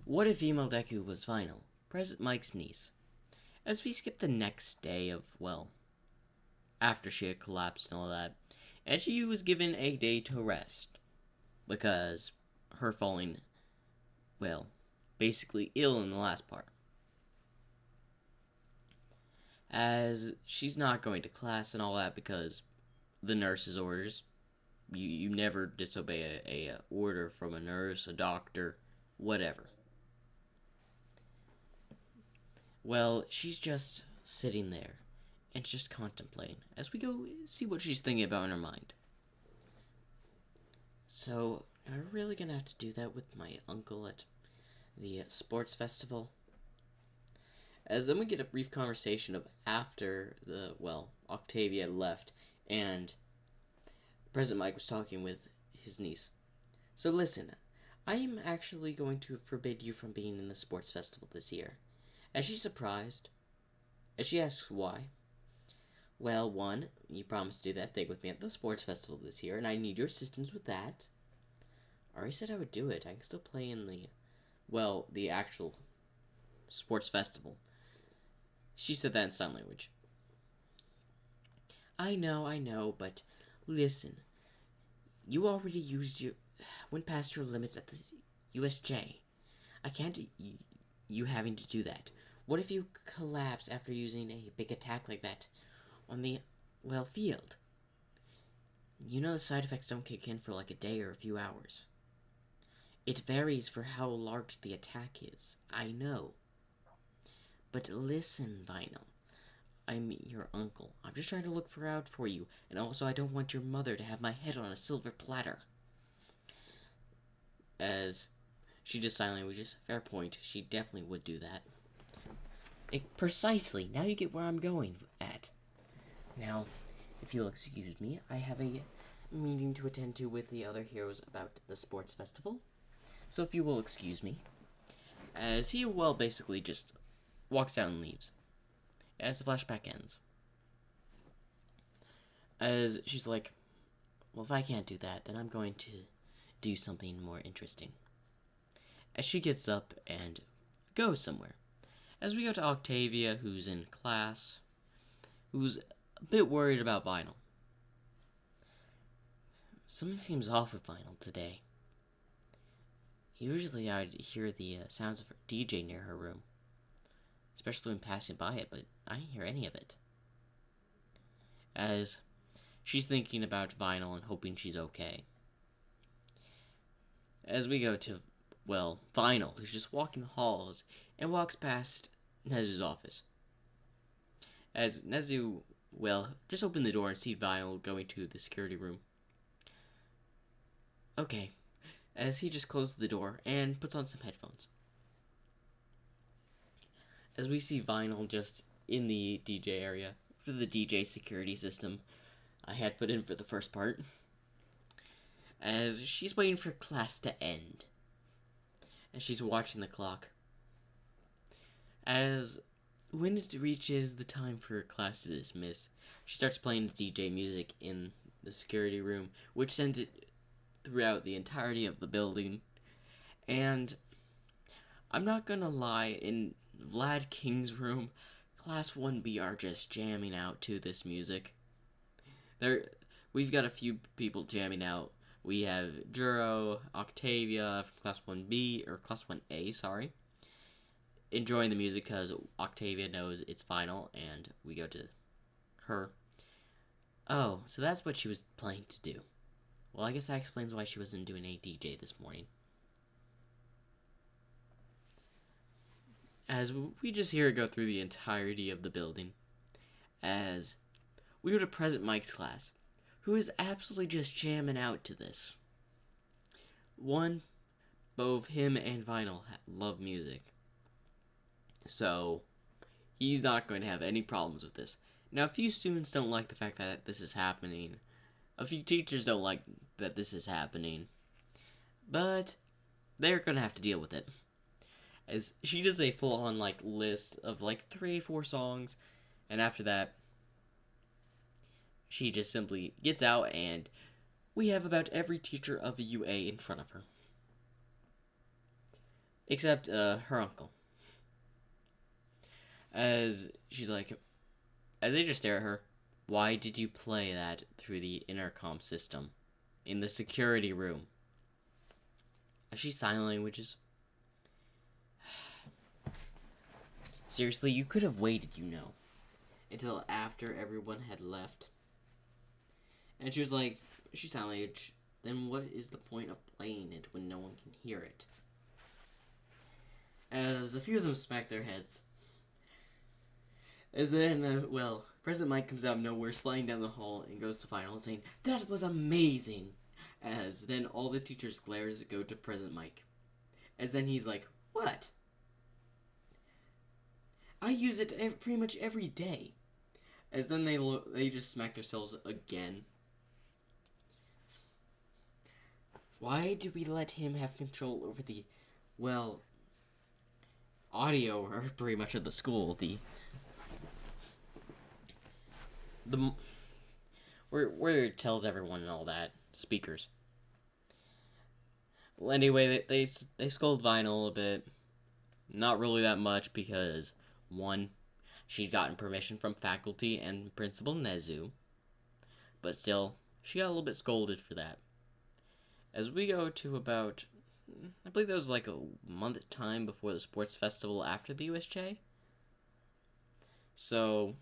What if Fem Deku was final? President Mike's niece. As we skip the next day of, after she had collapsed and all that, and she was given a day to rest. Because her falling, basically ill in the last part. As she's not going to class and all that because the nurse's orders. You never disobey a order from a nurse, a doctor, whatever. Well, she's just sitting there and just contemplating as we go see what she's thinking about in her mind. So, am I really gonna have to do that with my uncle at the sports festival? As then we get a brief conversation of after Octavia left and President Mike was talking with his niece. So listen, I am actually going to forbid you from being in the sports festival this year. As she's surprised, as she asks why. Well, one, you promised to do that thing with me at the sports festival this year, and I need your assistance with that. I already said I would do it. I can still play in the actual sports festival. She said that in sign language. I know, but listen. You already went past your limits at the USJ. I can't you having to do that. What if you collapse after using a big attack like that on the, field? You know the side effects don't kick in for like a day or a few hours. It varies for how large the attack is. I know. But listen, Vinyl. I'm your uncle. I'm just trying to look out for you. And also, I don't want your mother to have my head on a silver platter. As she just sign languages. Fair point. She definitely would do that. Precisely. Now you get where I'm going at. Now, if you'll excuse me, I have a meeting to attend to with the other heroes about the sports festival. So if you will excuse me. As he, basically just walks out and leaves. As the flashback ends. As she's like, well, if I can't do that, then I'm going to do something more interesting. As she gets up and goes somewhere. As we go to Octavia, who's in class, who's a bit worried about Vinyl. Something seems off with Vinyl today. Usually I'd hear the sounds of her DJ near her room. Especially when passing by it, but I didn't hear any of it. As she's thinking about Vinyl and hoping she's okay. As we go to, Vinyl, who's just walking the halls and walks past Nezu's office. As Nezu, just opened the door and see Vinyl going to the security room. Okay. As he just closes the door and puts on some headphones. As we see Vinyl just in the DJ area for the DJ security system I had put in for the first part. As she's waiting for class to end. As she's watching the clock. As when it reaches the time for class to dismiss, she starts playing the DJ music in the security room, which sends it throughout the entirety of the building. And I'm not gonna lie, in Vlad King's room, Class 1B are just jamming out to this music. We've got a few people jamming out. We have Juro, Octavia from Class 1B, or Class 1A, sorry. Enjoying the music because Octavia knows it's final, and we go to her. Oh, so that's what she was planning to do. Well, I guess that explains why she wasn't doing a DJ this morning. As we just hear it go through the entirety of the building. As we go to President Mike's class, who is absolutely just jamming out to this. One, both him and Vinyl love music. So, he's not going to have any problems with this. Now, a few students don't like the fact that this is happening. A few teachers don't like that this is happening. But they're going to have to deal with it. As she does a full-on, list of, 3-4 songs. And after that, she just simply gets out and we have about every teacher of the UA in front of her. except her uncle. As she's like, as they just stare at her, why did you play that through the intercom system in the security room? As she sign languages. Seriously, you could have waited, until after everyone had left. And she was like, she sign language, then what is the point of playing it when no one can hear it? As a few of them smack their heads. As then, President Mike comes out of nowhere, sliding down the hall, and goes to Final and saying, "That was amazing!" As then all the teachers' glares go to President Mike. As then he's like, "What? I use it pretty much every day." As then they just smack themselves again. Why do we let him have control over the, audio, or pretty much of the school, where it tells everyone and all that, speakers. Well, anyway, they scold Vinyl a bit. Not really that much because, one, she'd gotten permission from faculty and Principal Nezu. But still, she got a little bit scolded for that. As we go to about, I believe that was like a month time before the sports festival after the USJ. So,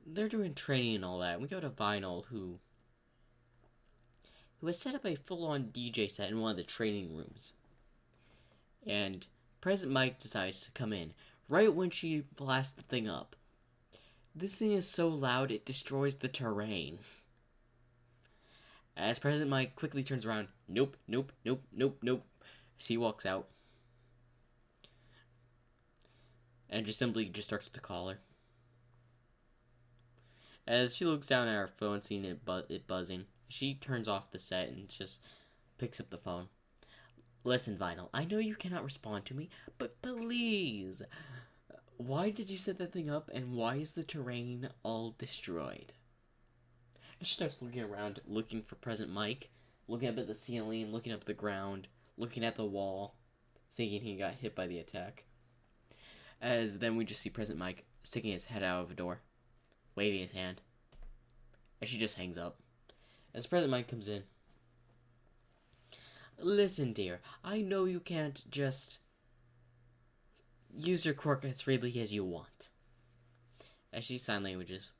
they're doing training and all that. We go to Vinyl, who has set up a full-on DJ set in one of the training rooms. And President Mike decides to come in right when she blasts the thing up. This thing is so loud it destroys the terrain. As President Mike quickly turns around, nope, as he walks out. And just simply starts to call her. As she looks down at her phone, seeing it buzzing, she turns off the set and just picks up the phone. "Listen, Vinyl, I know you cannot respond to me, but please, why did you set that thing up, and why is the terrain all destroyed?" And she starts looking around, looking for President Mike, looking up at the ceiling, looking up at the ground, looking at the wall, thinking he got hit by the attack. As then we just see President Mike sticking his head out of a door, waving his hand. And she just hangs up. As President Mike comes in. "Listen, dear, I know you can't just use your quirk as freely as you want." As she sign languages.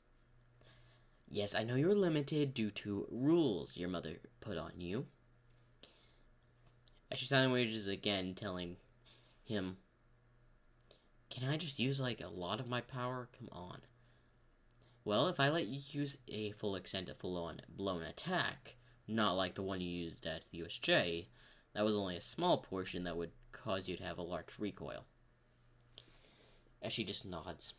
"Yes, I know you're limited due to rules your mother put on you." As she sign languages again, telling him, "Can I just use a lot of my power? Come on." "Well, if I let you use a full extent of full-on blown attack, not like the one you used at the USJ, that was only a small portion that would cause you to have a large recoil." As she just nods.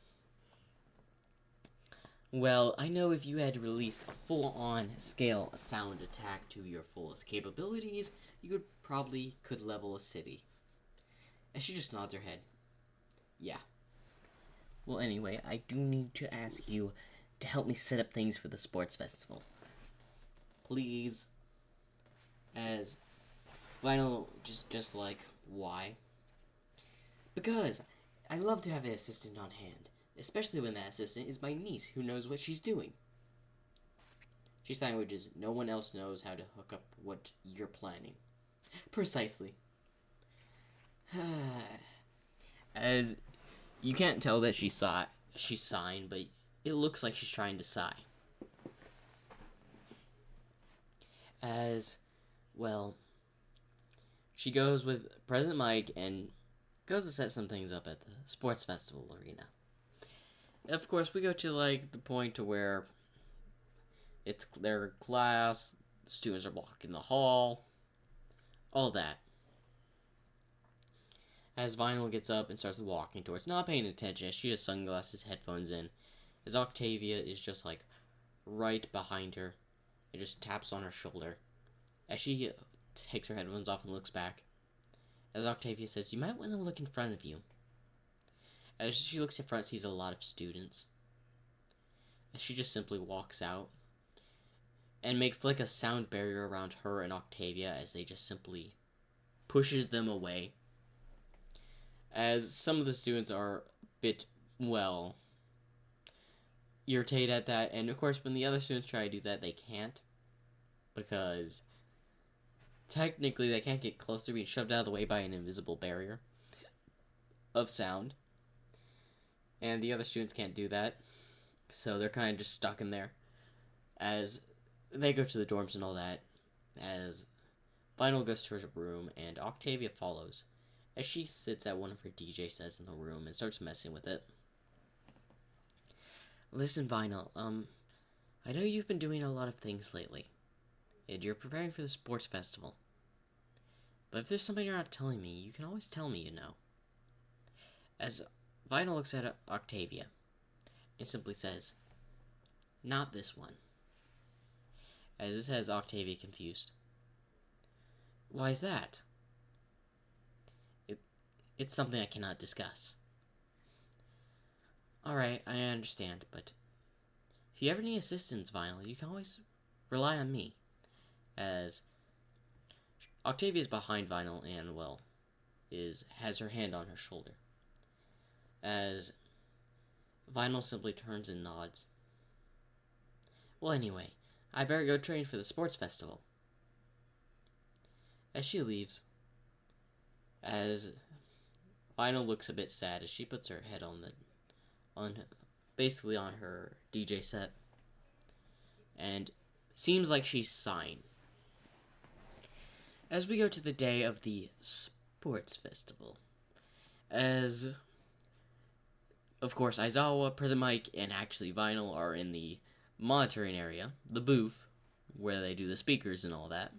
"Well, I know if you had released a full-on scale sound attack to your fullest capabilities, you could level a city." As she just nods her head. "Yeah. Well, anyway, I do need to ask you to help me set up things for the sports festival. Please." As Vinyl just like, "Why?" "Because I love to have an assistant on hand, especially when that assistant is my niece who knows what she's doing." She sign languages, "No one else knows how to hook up what you're planning." "Precisely." As you can't tell that she's sighing, but it looks like she's trying to sigh. As she goes with President Mike and goes to set some things up at the sports festival arena. Of course, we go to the point to where it's their class, the students are blocking the hall, all that. As Vinyl gets up and starts walking towards, not paying attention, as she has sunglasses, headphones in, as Octavia is just right behind her. It just taps on her shoulder. As she takes her headphones off and looks back, as Octavia says, "You might want to look in front of you." As she looks in front, sees a lot of students. As she just simply walks out and makes a sound barrier around her and Octavia as they just simply pushes them away. As some of the students are a bit, well, irritated at that. And of course, when the other students try to do that, they can't. Because technically, they can't get close to being shoved out of the way by an invisible barrier of sound. And the other students can't do that. So they're kind of just stuck in there. As they go to the dorms and all that. As Vinyl goes to her room and Octavia follows. As she sits at one of her DJ sets in the room and starts messing with it. Listen, Vinyl, I know you've been doing a lot of things lately. And you're preparing for the sports festival. But if there's something you're not telling me, you can always tell me, you know. As Vinyl looks at Octavia and simply says, "Not this one." As this has Octavia confused. Why is that? It's something I cannot discuss. Alright, I understand, but if you ever need assistance, Vinyl, you can always rely on me. As Octavia's behind Vinyl and, well, has her hand on her shoulder. As Vinyl simply turns and nods. Well, anyway, I better go train for the sports festival. As she leaves, as Vinyl looks a bit sad as she puts her head basically on her DJ set, and seems like she's sighing. As we go to the day of the sports festival, as of course Aizawa, Present Mike, and actually Vinyl are in the monitoring area, the booth, where they do the speakers and all that.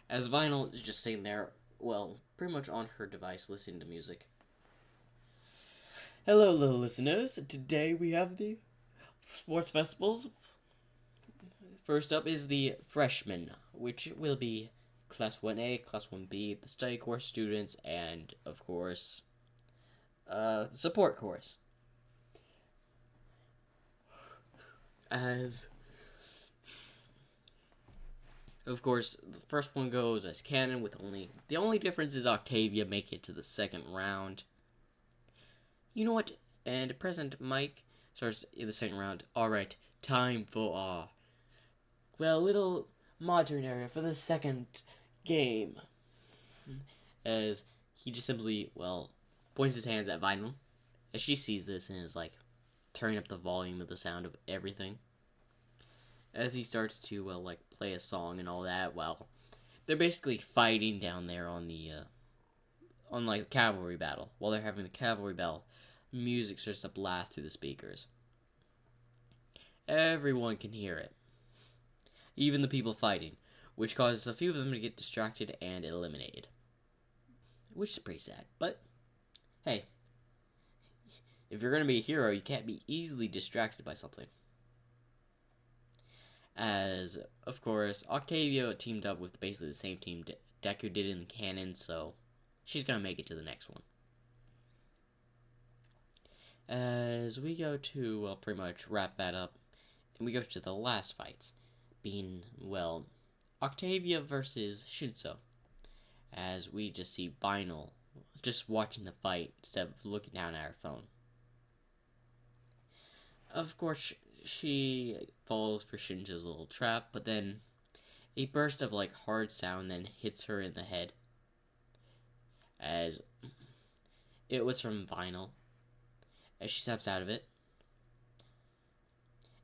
As Vinyl is just sitting there, well, pretty much on her device listening to music. Hello, little listeners. Today we have the sports festivals. First up is the freshmen, which will be Class 1A, Class 1B, the study course students, and, of course, support course. As, of course, the first one goes as canon with the only difference is Octavia make it to the second round. You know what? And President Mike starts in the second round. Alright, time for little modern area for the second game. As he just simply, points his hands at Vinyl. As she sees this and is like, turning up the volume of the sound of everything. As he starts to, play a song and all that, they're basically fighting down there on the, cavalry battle. While they're having the cavalry battle, music starts to blast through the speakers. Everyone can hear it. Even the people fighting, which causes a few of them to get distracted and eliminated. Which is pretty sad, but, hey. If you're going to be a hero, you can't be easily distracted by something. As, of course, Octavia teamed up with basically the same team Deku did in the canon, so she's going to make it to the next one. As we go to, pretty much wrap that up, and we go to the last fights, being, Octavia versus Shinso. As we just see Vinyl just watching the fight instead of looking down at her phone. Of course, she falls for Shinso's little trap, but then a burst of, hard sound then hits her in the head. As it was from Vinyl. As she snaps out of it.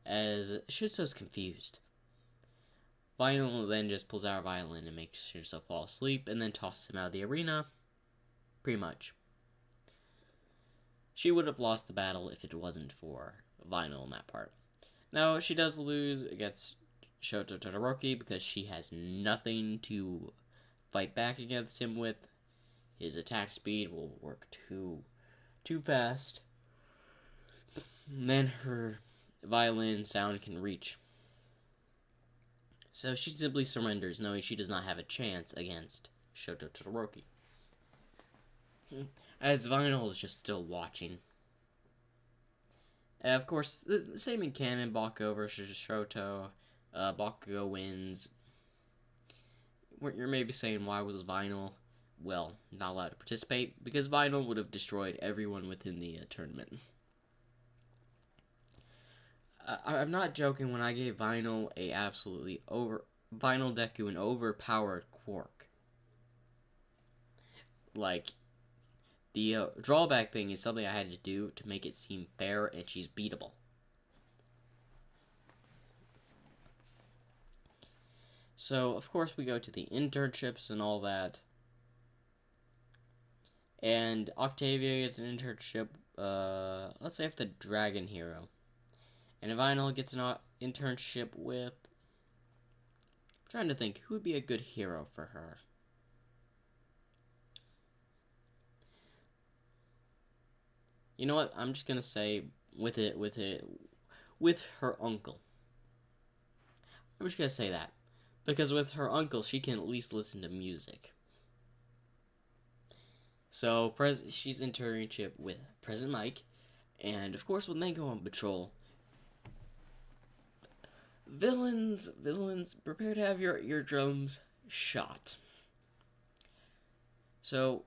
As Shinso's confused. Vinyl then just pulls out her violin and makes Shinso fall asleep, and then tosses him out of the arena. Pretty much. She would have lost the battle if it wasn't for Vinyl in that part. Now, she does lose against Shoto Todoroki because she has nothing to fight back against him with. His attack speed will work too fast. And then her violin sound can reach. So she simply surrenders, knowing she does not have a chance against Shoto Todoroki. As Vinyl is just still watching. Of course, the same in canon, Bakugo versus Shoto. Bakugo wins. You're maybe saying, why was Vinyl well, not allowed to participate because Vinyl would have destroyed everyone within the tournament. I'm not joking when I gave Vinyl Vinyl Deku an overpowered quirk. Like, the drawback thing is something I had to do to make it seem fair, and she's beatable. So, of course, we go to the internships and all that. And Octavia gets an internship, let's say, with the Dragon Hero. And Vinyl gets an internship with... I'm trying to think, who would be a good hero for her? You know what? I'm just gonna say with her uncle. I'm just gonna say that. Because with her uncle, she can at least listen to music. So, she's internship with President Mike. And, of course, when they go on patrol, villains, prepare to have your eardrums shot. So,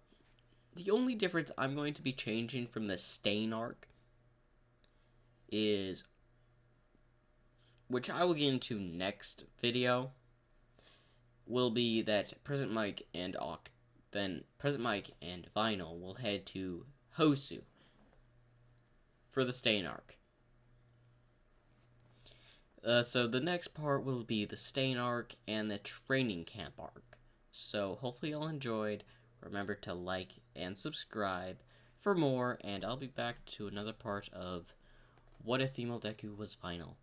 the only difference I'm going to be changing from the Stain arc is, which I will get into next video, will be that President Mike and Vinyl will head to Hosu for the Stain arc. So the next part will be the Stain arc and the training camp arc. So hopefully y'all enjoyed. Remember to like and subscribe for more, and I'll be back to another part of What If Female Deku Was Vinyl?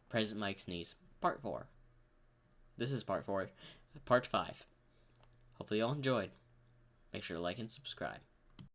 President Mike's Niece, part 4. This is part 4. Part 5. Hopefully y'all enjoyed. Make sure to like and subscribe.